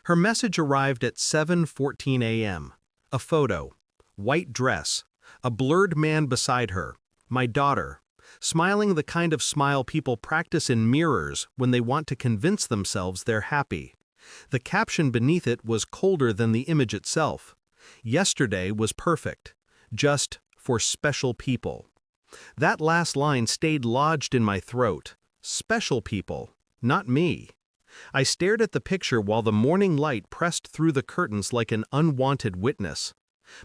Her message arrived at 7:14 a.m. A photo. White dress. A blurred man beside her. My daughter. Smiling the kind of smile people practice in mirrors when they want to convince themselves they're happy. The caption beneath it was colder than the image itself. Yesterday was perfect. Just for special people. That last line stayed lodged in my throat. Special people, not me. I stared at the picture while the morning light pressed through the curtains like an unwanted witness.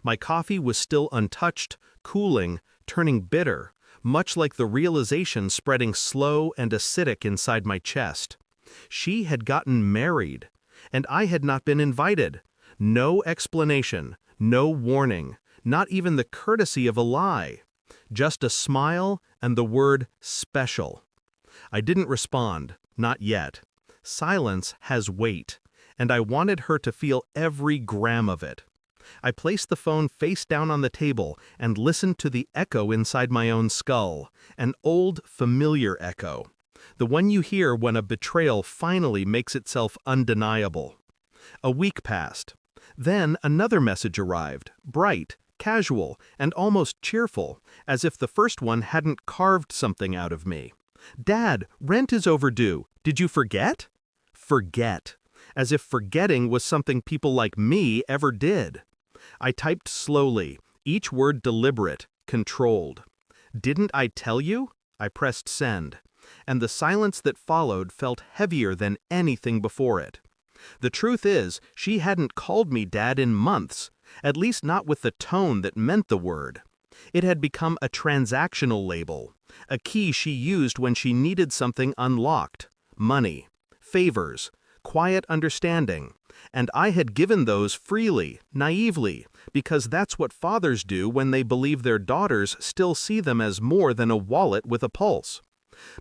My coffee was still untouched, cooling, turning bitter, much like the realization spreading slow and acidic inside my chest. She had gotten married, and I had not been invited. No explanation, no warning, not even the courtesy of a lie. Just a smile and the word special. I didn't respond, not yet. Silence has weight, and I wanted her to feel every gram of it. I placed the phone face down on the table and listened to the echo inside my own skull, an old, familiar echo. The one you hear when a betrayal finally makes itself undeniable. A week passed. Then another message arrived, bright, casual, and almost cheerful, as if the first one hadn't carved something out of me. "Dad, rent is overdue. Did you forget?" Forget. As if forgetting was something people like me ever did. I typed slowly, each word deliberate, controlled. "Didn't I tell you?" I pressed send, and the silence that followed felt heavier than anything before it. The truth is, she hadn't called me Dad in months, at least not with the tone that meant the word. It had become a transactional label, a key she used when she needed something unlocked: money, favors, quiet understanding, and I had given those freely, naively, because that's what fathers do when they believe their daughters still see them as more than a wallet with a pulse.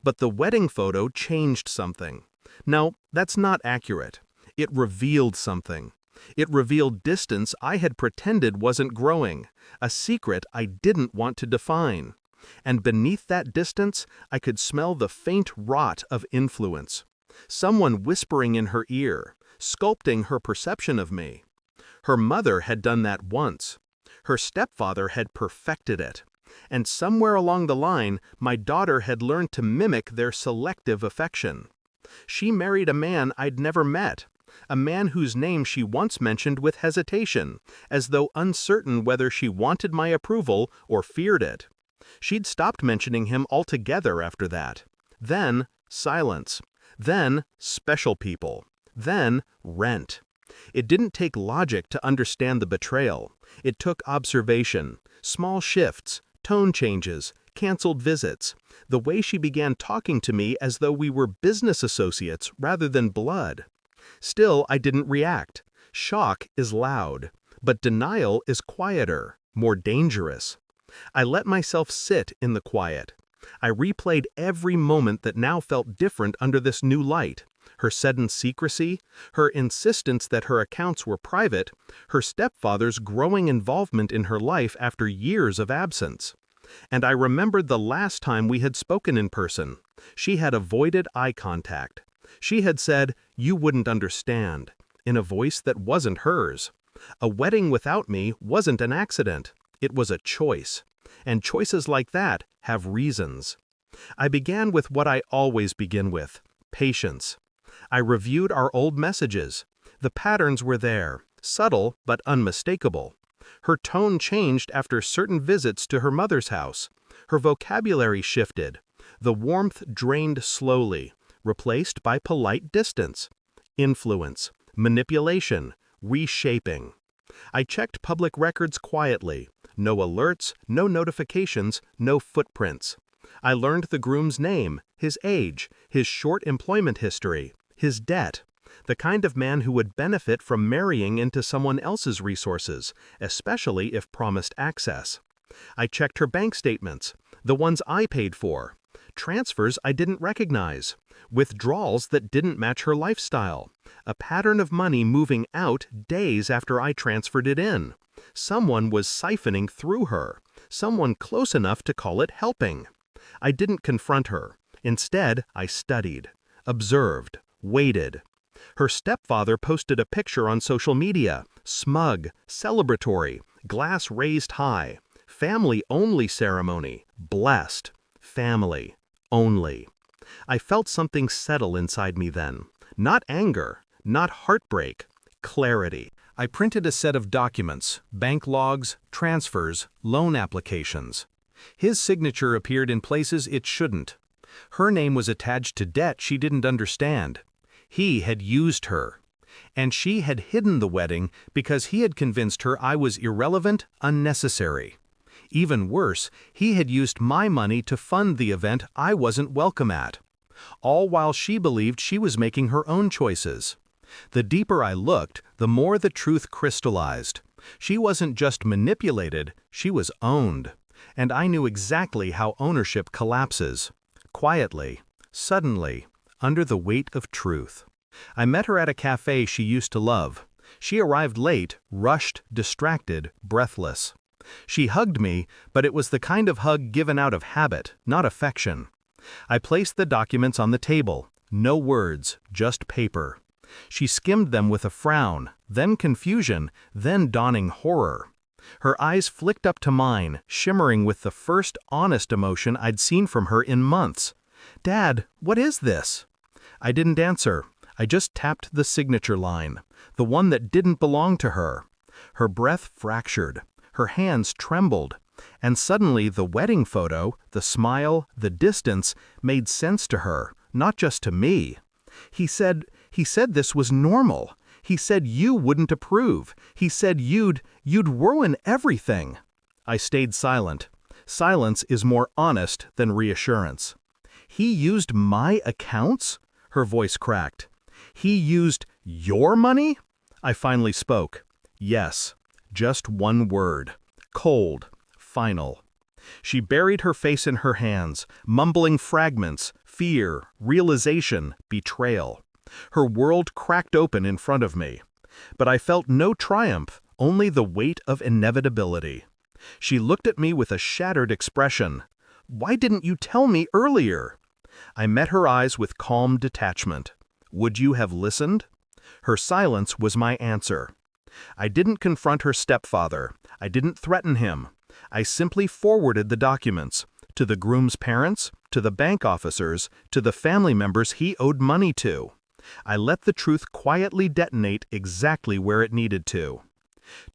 But the wedding photo changed something. No, that's not accurate. It revealed something. It revealed distance I had pretended wasn't growing, a secret I didn't want to define. And beneath that distance, I could smell the faint rot of influence. Someone whispering in her ear, sculpting her perception of me. Her mother had done that once. Her stepfather had perfected it. And somewhere along the line, my daughter had learned to mimic their selective affection. She married a man I'd never met, a man whose name she once mentioned with hesitation, as though uncertain whether she wanted my approval or feared it. She'd stopped mentioning him altogether after that. Then, silence. Then, special people. Then, rent. It didn't take logic to understand the betrayal. It took observation, small shifts, tone changes, canceled visits, the way she began talking to me as though we were business associates rather than blood. Still, I didn't react. Shock is loud, but denial is quieter, more dangerous. I let myself sit in the quiet. I replayed every moment that now felt different under this new light. Her sudden secrecy, her insistence that her accounts were private, her stepfather's growing involvement in her life after years of absence. And I remembered the last time we had spoken in person. She had avoided eye contact. She had said, "You wouldn't understand," in a voice that wasn't hers. A wedding without me wasn't an accident. It was a choice. And choices like that have reasons. I began with what I always begin with: patience. I reviewed our old messages. The patterns were there, subtle but unmistakable. Her tone changed after certain visits to her mother's house. Her vocabulary shifted. The warmth drained slowly, replaced by polite distance. Influence, manipulation, reshaping. I checked public records quietly. No alerts, no notifications, no footprints. I learned the groom's name, his age, his short employment history, his debt. The kind of man who would benefit from marrying into someone else's resources, especially if promised access. I checked her bank statements, the ones I paid for. Transfers I didn't recognize. Withdrawals that didn't match her lifestyle. A pattern of money moving out days after I transferred it in. Someone was siphoning through her. Someone close enough to call it helping. I didn't confront her. Instead, I studied, observed, waited. Her stepfather posted a picture on social media, smug, celebratory, glass raised high, family-only ceremony, blessed, family, only. I felt something settle inside me then. Not anger, not heartbreak, clarity. I printed a set of documents, bank logs, transfers, loan applications. His signature appeared in places it shouldn't. Her name was attached to debt she didn't understand. He had used her. And she had hidden the wedding because he had convinced her I was irrelevant, unnecessary. Even worse, he had used my money to fund the event I wasn't welcome at. All while she believed she was making her own choices. The deeper I looked, the more the truth crystallized. She wasn't just manipulated, she was owned. And I knew exactly how ownership collapses. Quietly, suddenly, under the weight of truth. I met her at a cafe she used to love. She arrived late, rushed, distracted, breathless. She hugged me, but it was the kind of hug given out of habit, not affection. I placed the documents on the table. No words, just paper. She skimmed them with a frown, then confusion, then dawning horror. Her eyes flicked up to mine, shimmering with the first honest emotion I'd seen from her in months. "Dad, what is this?" I didn't answer. I just tapped the signature line, the one that didn't belong to her. Her breath fractured. Her hands trembled. And suddenly the wedding photo, the smile, the distance, made sense to her, not just to me. He said this was normal. He said you wouldn't approve. He said you'd ruin everything. I stayed silent. Silence is more honest than reassurance. He used my accounts? Her voice cracked. He used your money? I finally spoke. Yes. Just one word. Cold. Final. She buried her face in her hands, mumbling fragments, fear, realization, betrayal. Her world cracked open in front of me. But I felt no triumph, only the weight of inevitability. She looked at me with a shattered expression. "Why didn't you tell me earlier?" I met her eyes with calm detachment. "Would you have listened?" Her silence was my answer. I didn't confront her stepfather. I didn't threaten him. I simply forwarded the documents to the groom's parents, to the bank officers, to the family members he owed money to. I let the truth quietly detonate exactly where it needed to.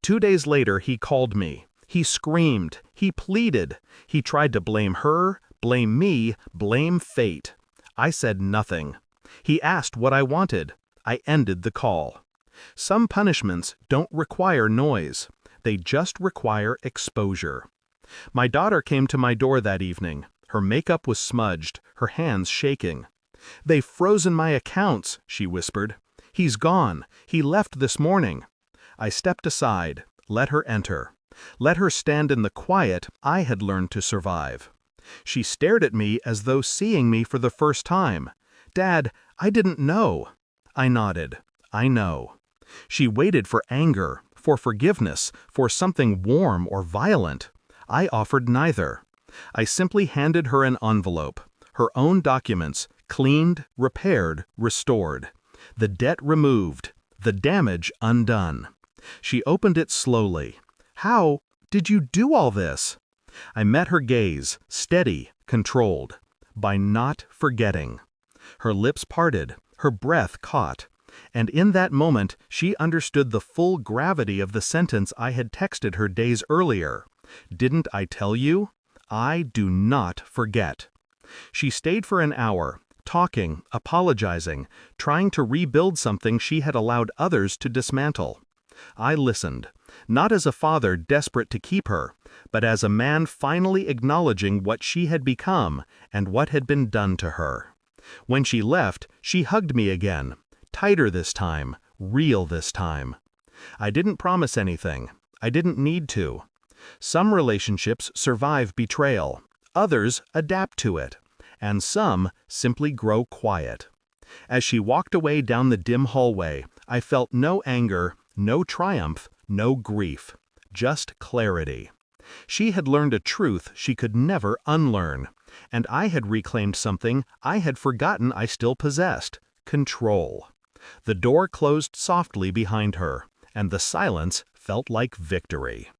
2 days later, he called me. He screamed. He pleaded. He tried to blame her, blame me, blame fate. I said nothing. He asked what I wanted. I ended the call. Some punishments don't require noise. They just require exposure. My daughter came to my door that evening. Her makeup was smudged, her hands shaking. "They've frozen my accounts," she whispered. "He's gone. He left this morning." I stepped aside, let her enter. Let her stand in the quiet I had learned to survive. She stared at me as though seeing me for the first time. "Dad, I didn't know." I nodded. "I know." She waited for anger, for forgiveness, for something warm or violent. I offered neither. I simply handed her an envelope, her own documents, cleaned, repaired, restored. The debt removed, the damage undone. She opened it slowly. "How did you do all this?" I met her gaze, steady, controlled. By not forgetting. Her lips parted, her breath caught. And in that moment, she understood the full gravity of the sentence I had texted her days earlier. "Didn't I tell you? I do not forget." She stayed for an hour, talking, apologizing, trying to rebuild something she had allowed others to dismantle. I listened, not as a father desperate to keep her, but as a man finally acknowledging what she had become and what had been done to her. When she left, she hugged me again. Tighter this time, real this time. I didn't promise anything. I didn't need to. Some relationships survive betrayal. Others adapt to it. And some simply grow quiet. As she walked away down the dim hallway, I felt no anger, no triumph, no grief. Just clarity. She had learned a truth she could never unlearn. And I had reclaimed something I had forgotten I still possessed. Control. The door closed softly behind her, and the silence felt like victory.